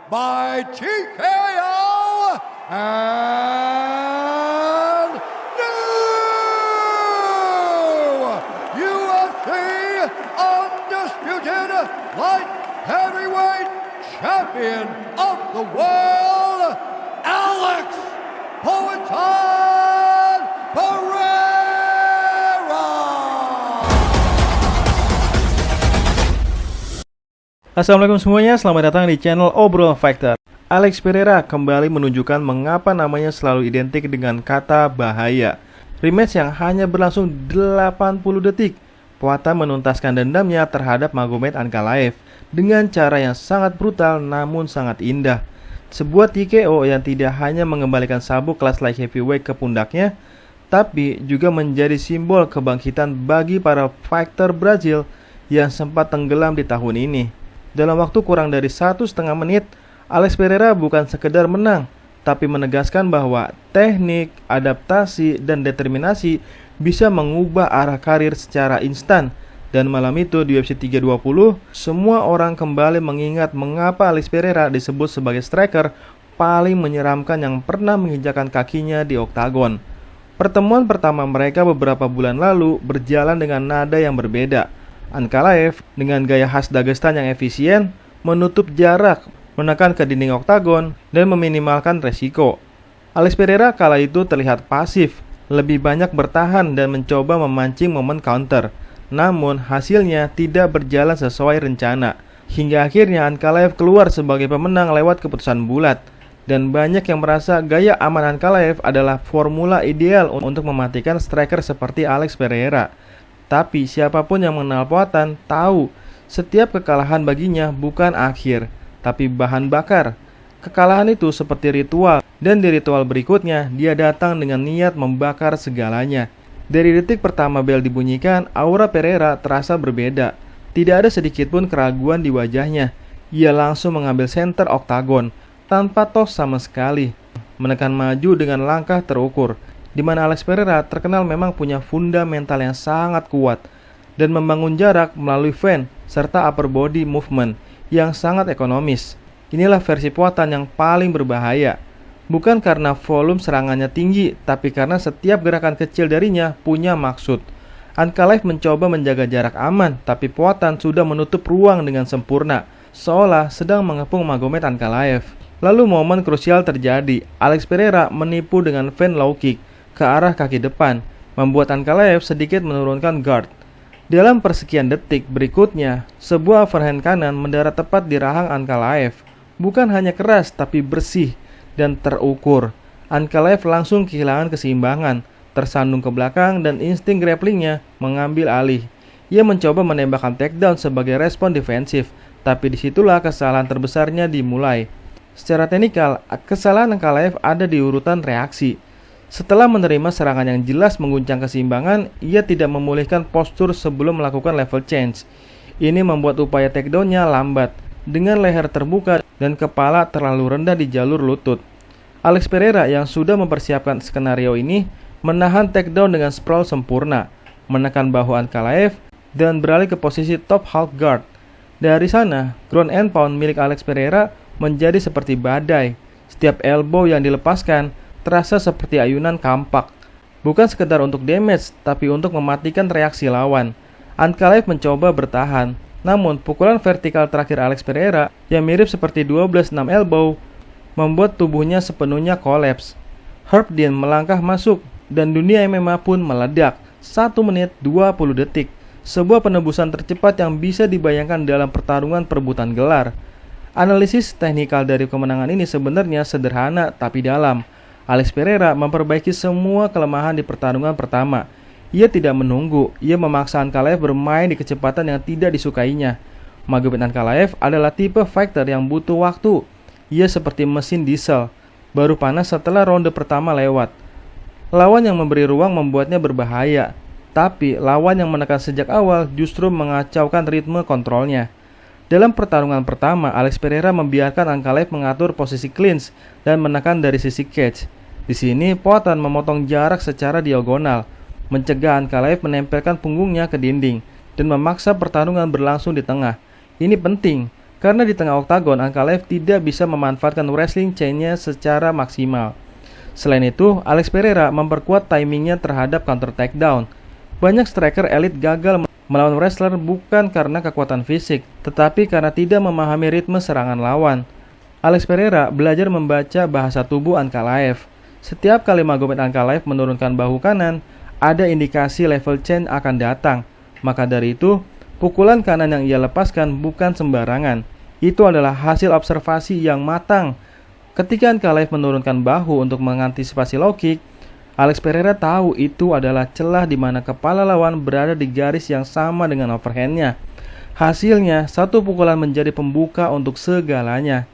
by TKO and new UFC Undisputed Light Heavyweight Champion of the World, Alex Poatan Pereira. Assalamualaikum semuanya, selamat datang di channel Obrol Fighter. Alex Pereira kembali menunjukkan mengapa namanya selalu identik dengan kata bahaya. Rematch yang hanya berlangsung 80 detik, Poatan menuntaskan dendamnya terhadap Magomed Ankalaev dengan cara yang sangat brutal namun sangat indah. Sebuah TKO yang tidak hanya mengembalikan sabuk kelas light heavyweight ke pundaknya, tapi juga menjadi simbol kebangkitan bagi para fighter Brazil yang sempat tenggelam di tahun ini. Dalam waktu kurang dari 1,5 menit, Alex Pereira bukan sekedar menang, tapi menegaskan bahwa teknik, adaptasi, dan determinasi bisa mengubah arah karir secara instan. Dan malam itu di UFC 320, semua orang kembali mengingat mengapa Alex Pereira disebut sebagai striker paling menyeramkan yang pernah menginjakan kakinya di oktagon. Pertemuan pertama mereka beberapa bulan lalu berjalan dengan nada yang berbeda. Ankalaev dengan gaya khas Dagestan yang efisien menutup jarak, menekan ke dinding oktagon, dan meminimalkan resiko. Alex Pereira kala itu terlihat pasif, lebih banyak bertahan dan mencoba memancing momen counter. Namun hasilnya tidak berjalan sesuai rencana, hingga akhirnya Ankalaev keluar sebagai pemenang lewat keputusan bulat. Dan banyak yang merasa gaya aman Ankalaev adalah formula ideal untuk mematikan striker seperti Alex Pereira. Tapi siapapun yang mengenal Poatan tahu setiap kekalahan baginya bukan akhir, tapi bahan bakar. Kekalahan itu seperti ritual, dan di ritual berikutnya dia datang dengan niat membakar segalanya. Dari detik pertama bel dibunyikan, aura Pereira terasa berbeda. Tidak ada sedikit pun keraguan di wajahnya. Ia langsung mengambil center oktagon tanpa tos sama sekali, menekan maju dengan langkah terukur, di mana Alex Pereira terkenal memang punya fundamental yang sangat kuat dan membangun jarak melalui feint serta upper body movement yang sangat ekonomis. Inilah versi Poatan yang paling berbahaya, bukan karena volume serangannya tinggi, tapi karena setiap gerakan kecil darinya punya maksud. Ankalaev mencoba menjaga jarak aman, tapi Poatan sudah menutup ruang dengan sempurna, seolah sedang mengepung Magomed Ankalaev. Lalu momen krusial terjadi. Alex Pereira menipu dengan feint low kick ke arah kaki depan, membuat Ankalaev sedikit menurunkan guard. Dalam persekian detik berikutnya, sebuah overhand kanan mendarat tepat di rahang Ankalaev. Bukan hanya keras, tapi bersih dan terukur. Ankalaev langsung kehilangan keseimbangan, tersandung ke belakang, dan insting grapplingnya mengambil alih. Ia mencoba menembakkan takedown sebagai respon defensif, tapi disitulah kesalahan terbesarnya dimulai. Secara teknikal, kesalahan Ankalaev ada di urutan reaksi. Setelah menerima serangan yang jelas mengguncang keseimbangan, ia tidak memulihkan postur sebelum melakukan level change. Ini membuat upaya takedown-nya lambat, dengan leher terbuka dan kepala terlalu rendah di jalur lutut. Alex Pereira yang sudah mempersiapkan skenario ini, menahan takedown dengan sprawl sempurna, menekan bahu Ankalaev, dan beralih ke posisi top half guard. Dari sana, ground and pound milik Alex Pereira menjadi seperti badai. Setiap elbow yang dilepaskan terasa seperti ayunan kampak, bukan sekedar untuk damage, tapi untuk mematikan reaksi lawan. Ankalaev mencoba bertahan, namun pukulan vertikal terakhir Alex Pereira yang mirip seperti 12-6 elbow membuat tubuhnya sepenuhnya kolaps. Herb Dean melangkah masuk, dan dunia MMA pun meledak. 1 menit 20 detik, sebuah penebusan tercepat yang bisa dibayangkan dalam pertarungan perebutan gelar. Analisis teknikal dari kemenangan ini sebenarnya sederhana tapi dalam. Alex Pereira memperbaiki semua kelemahan di pertarungan pertama. Ia tidak menunggu, ia memaksa Ankalaev bermain di kecepatan yang tidak disukainya. Magomed Ankalaev adalah tipe fighter yang butuh waktu. Ia seperti mesin diesel, baru panas setelah ronde pertama lewat. Lawan yang memberi ruang membuatnya berbahaya, tapi lawan yang menekan sejak awal justru mengacaukan ritme kontrolnya. Dalam pertarungan pertama, Alex Pereira membiarkan Ankalaev mengatur posisi clinch dan menekan dari sisi cage. Di sini, Poatan memotong jarak secara diagonal, mencegah Ankalaev menempelkan punggungnya ke dinding, dan memaksa pertarungan berlangsung di tengah. Ini penting, karena di tengah oktagon Ankalaev tidak bisa memanfaatkan wrestling chain-nya secara maksimal. Selain itu, Alex Pereira memperkuat timingnya terhadap counter takedown. Banyak striker elit gagal melawan wrestler bukan karena kekuatan fisik, tetapi karena tidak memahami ritme serangan lawan. Alex Pereira belajar membaca bahasa tubuh Ankalaev. Setiap kali Magomed Ankalaev menurunkan bahu kanan, ada indikasi level chain akan datang. Maka dari itu, pukulan kanan yang ia lepaskan bukan sembarangan. Itu adalah hasil observasi yang matang. Ketika Ankalaev menurunkan bahu untuk mengantisipasi low kick, Alex Pereira tahu itu adalah celah di mana kepala lawan berada di garis yang sama dengan overhand-nya. Hasilnya, satu pukulan menjadi pembuka untuk segalanya.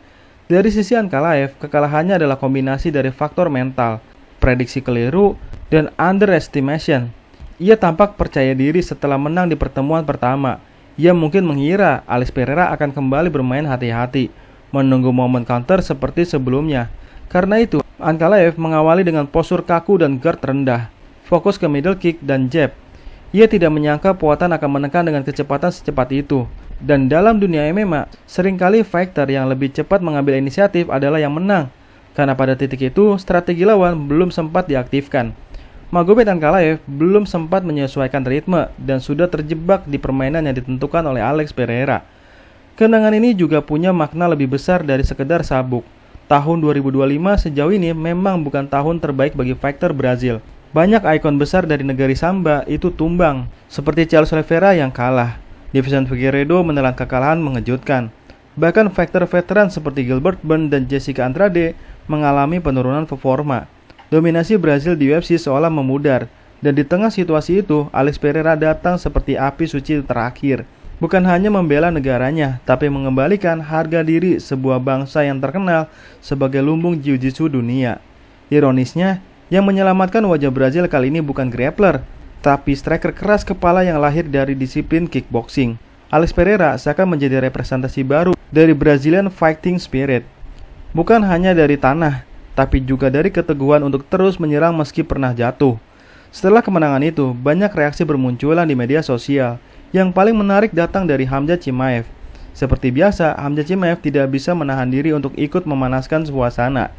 Dari sisi Ankalaev, kekalahannya adalah kombinasi dari faktor mental, prediksi keliru, dan underestimation. Ia tampak percaya diri setelah menang di pertemuan pertama. Ia mungkin mengira Alex Pereira akan kembali bermain hati-hati, menunggu momen counter seperti sebelumnya. Karena itu, Ankalaev mengawali dengan postur kaku dan guard rendah, fokus ke middle kick dan jab. Ia tidak menyangka Poatan akan menekan dengan kecepatan secepat itu. Dan dalam dunia MMA, seringkali fighter yang lebih cepat mengambil inisiatif adalah yang menang. Karena pada titik itu, strategi lawan belum sempat diaktifkan. Magomed Ankalaev belum sempat menyesuaikan ritme dan sudah terjebak di permainan yang ditentukan oleh Alex Pereira. Kemenangan ini juga punya makna lebih besar dari sekedar sabuk. Tahun 2025 sejauh ini memang bukan tahun terbaik bagi fighter Brazil. Banyak ikon besar dari negari Samba itu tumbang, seperti Charles Oliveira yang kalah. Davidson Figueiredo menelan kekalahan mengejutkan. Bahkan fighter veteran seperti Gilbert Burns dan Jessica Andrade mengalami penurunan performa. Dominasi Brazil di UFC seolah memudar, dan di tengah situasi itu, Alex Pereira datang seperti api suci terakhir. Bukan hanya membela negaranya, tapi mengembalikan harga diri sebuah bangsa yang terkenal sebagai lumbung jiu-jitsu dunia. Ironisnya, yang menyelamatkan wajah Brazil kali ini bukan grappler, tapi striker keras kepala yang lahir dari disiplin kickboxing. Alex Pereira seakan menjadi representasi baru dari Brazilian fighting spirit. Bukan hanya dari tanah, tapi juga dari keteguhan untuk terus menyerang meski pernah jatuh. Setelah kemenangan itu, banyak reaksi bermunculan di media sosial. Yang paling menarik datang dari Khamzat Chimaev. Seperti biasa, Khamzat Chimaev tidak bisa menahan diri untuk ikut memanaskan suasana.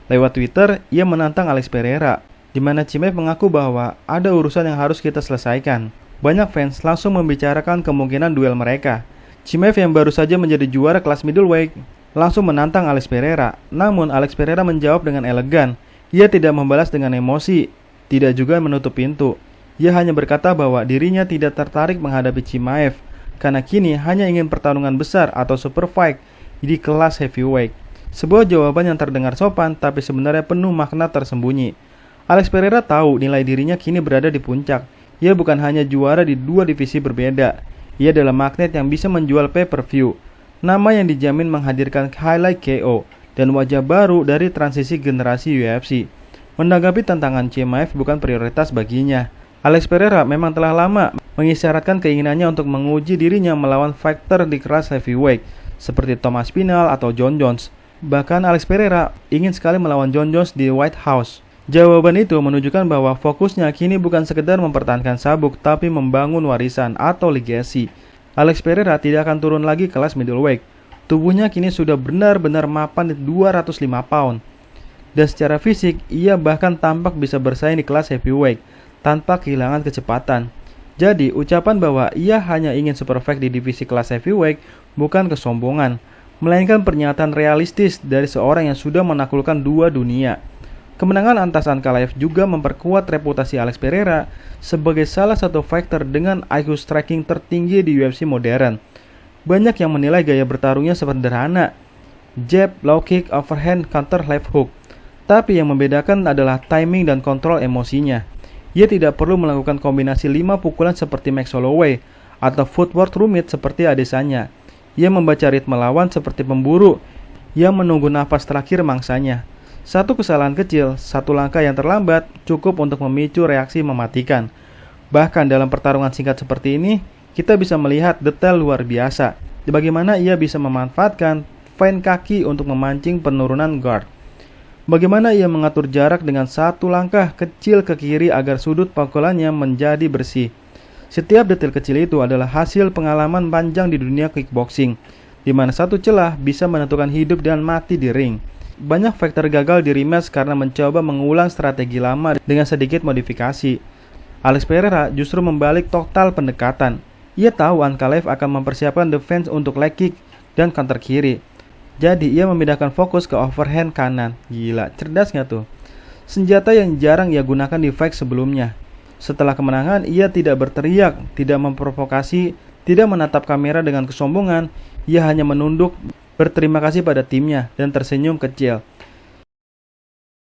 Lewat Twitter, ia menantang Alex Pereira, di mana Chimaev mengaku bahwa ada urusan yang harus kita selesaikan. Banyak fans langsung membicarakan kemungkinan duel mereka. Chimaev yang baru saja menjadi juara kelas middleweight langsung menantang Alex Pereira. Namun Alex Pereira menjawab dengan elegan. Ia tidak membalas dengan emosi, tidak juga menutup pintu. Ia hanya berkata bahwa dirinya tidak tertarik menghadapi Chimaev karena kini hanya ingin pertarungan besar atau super fight di kelas heavyweight. Sebuah jawaban yang terdengar sopan tapi sebenarnya penuh makna tersembunyi. Alex Pereira tahu nilai dirinya kini berada di puncak. Ia bukan hanya juara di dua divisi berbeda. Ia adalah magnet yang bisa menjual pay-per-view, nama yang dijamin menghadirkan highlight KO, dan wajah baru dari transisi generasi UFC. Menanggapi tantangan Chimaev bukan prioritas baginya. Alex Pereira memang telah lama mengisyaratkan keinginannya untuk menguji dirinya melawan fighter di kelas heavyweight seperti Thomas Pinal atau John Jones. Bahkan Alex Pereira ingin sekali melawan John Jones di White House. Jawaban itu menunjukkan bahwa fokusnya kini bukan sekedar mempertahankan sabuk tapi membangun warisan atau legacy. Alex Pereira tidak akan turun lagi kelas middleweight. Tubuhnya kini sudah benar-benar mapan di 205 pound. Dan secara fisik, ia bahkan tampak bisa bersaing di kelas heavyweight tanpa kehilangan kecepatan. Jadi, ucapan bahwa ia hanya ingin super fight di divisi kelas heavyweight bukan kesombongan, melainkan pernyataan realistis dari seorang yang sudah menaklukkan dua dunia. Kemenangan atas Ankalaev juga memperkuat reputasi Alex Pereira sebagai salah satu fighter dengan IQ striking tertinggi di UFC modern. Banyak yang menilai gaya bertarungnya sederhana, jab, low kick, overhand, counter, left hook. Tapi yang membedakan adalah timing dan kontrol emosinya. Ia tidak perlu melakukan kombinasi 5 pukulan seperti Max Holloway atau footwork rumit seperti Adesanya. Ia membaca ritme lawan seperti pemburu yang menunggu nafas terakhir mangsanya. Satu kesalahan kecil, satu langkah yang terlambat cukup untuk memicu reaksi mematikan. Bahkan dalam pertarungan singkat seperti ini, kita bisa melihat detail luar biasa di bagaimana ia bisa memanfaatkan feint kaki untuk memancing penurunan guard. Bagaimana ia mengatur jarak dengan satu langkah kecil ke kiri agar sudut pukulannya menjadi bersih. Setiap detail kecil itu adalah hasil pengalaman panjang di dunia kickboxing, di mana satu celah bisa menentukan hidup dan mati di ring. Banyak fighter gagal di rematch karena mencoba mengulang strategi lama dengan sedikit modifikasi. Alex Pereira justru membalik total pendekatan. Ia tahu Ankalaev akan mempersiapkan defense untuk leg kick dan counter kiri. Jadi ia memindahkan fokus ke overhand kanan. Gila, cerdas nggak tuh? Senjata yang jarang ia gunakan di fight sebelumnya. Setelah kemenangan, ia tidak berteriak, tidak memprovokasi, tidak menatap kamera dengan kesombongan. Ia hanya menunduk, berterima kasih pada timnya, dan tersenyum kecil.